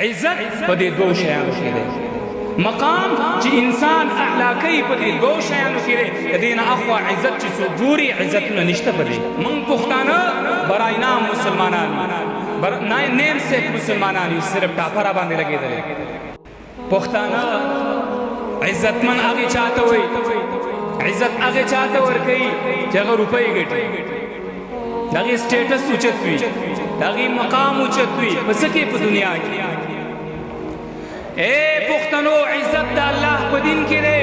عزت په دې دوو شیانو کې دی. مقام چې انسان اعلی کوي په دې دوو شیانو کې دی. د دې نه اخوا عزت چې څوک ګوري عزتونه نشته په دې. موږ پښتانه برای نام مسلمانان نیم سیک مسلمانان یو، صرف ټاپه را باندې لګېدلی. پښتانه عزتمن هغې چاته وایي، عزت هغې چاته ورکوي چې هغه روپۍ ګټي، د هغې سټیټس اوچت وي، د هغې مقام اوچت وي. په څه کې؟ په دنیا کې. اے پښتنو، عزت د الله په دین کې دی،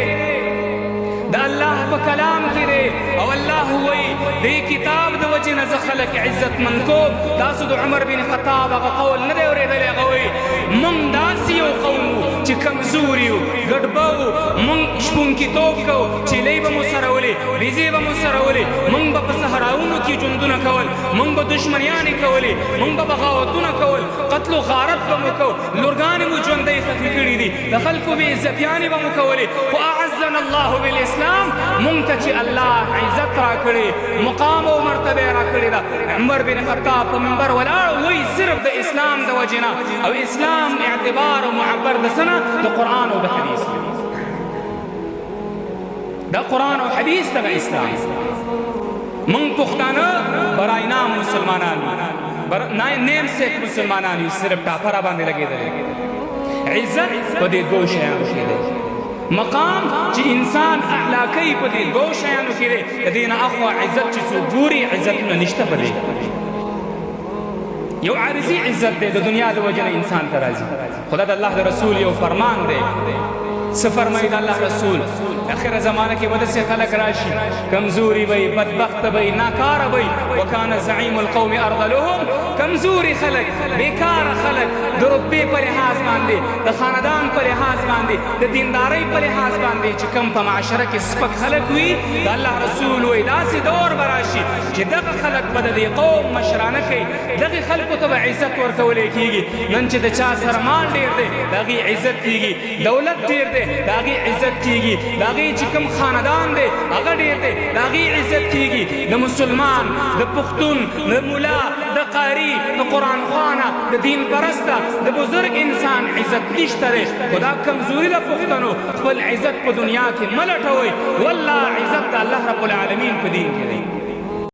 د الله په کلام کې دی. او الله وایي دې کتاب د وجې نه زه خلک عزتمند کوم. تاسو د عمر بن خطاب هغه قول نه دی اورېدلی؟ هغه وایي موږ داسې یو قوم وو چې کمزور یو، ګډبه وو، موږ شپونکیتوب کوو، چیلۍ به مو سره ولې، بیزې به مو سره ولې، موږ به په صحراونو کې ژوندونه کول، موږ به دشمنیانې کولې، موږ به بغاوتونه کول، قتل و غارت به مو کوو، لورګانې مو ژوندۍ ختمې کړي دي، د خلکو بې عزتیانې به مو کولې. خو اعزنا الله بالاسلام، موږ ته چې الله عزت را کړې، مقام او مرتبه را کړې ده. عمر بن خطاب په منبر ولاړ وایي صرف د اسلام د وجې نه. او اسلام اعتبار او معبر د څه نه؟ د قرآن او د حدیث. د قرآن او حدیث دغه اسلام. موږ پښتانه برای نام مسلمانان نیم سیک مسلمانان یو، صرف ټاپه را باندې لګېدلی. عزت په دې دوو شیانو کې دی. مقام چې انسان اعلی کوي په دې دوو شیانو کې دی. د دې نه اخوا عزت چې څوک ګوري عزتونه نشته په دې. یو عارضي عزت دی، د دنیا د وجې نه انسان ته راځي. خدا د الله د رسول یو فرمان دی. څه فرمایي د الله رسول؟ اخره زمانه کې به داسې خلک راشي، کمزوري به وي، بدبخته به وي، ناکاره به وي. وکانه زعیم القوم ارذلهم، کمزوري خلک، بیکاره خلک، د رتبې په لحاظ باندې، د خاندان په لحاظ باندې، د دیندارۍ په لحاظ باندې چې کوم په معاشره کې سپک خلک وي، د الله رسول وایي داسې دور به راشي چې دغه خلک به د دې قوم مشرانه کوي، دغې خلکو ته به عزت ورکولی کېږي. نن چې د چا سره مال ډېر دی د هغې عزت کېږي، دولت ډېر دی د هغې عزت کېږي، د هغې چې کوم خاندان دی هغه ډېر دی د هغې عزت کېږي. د مسلمان، د پښتون، د ملا، د قاري، د قرآن خوانه، د دین پرسته، د بزرګ انسان عزت نشته دی. خو دا کمزوري د پښتنو. خپل عزت په دنیا کې مه لټوئ، والله عزت د الله رب العالمین په دین کې دی.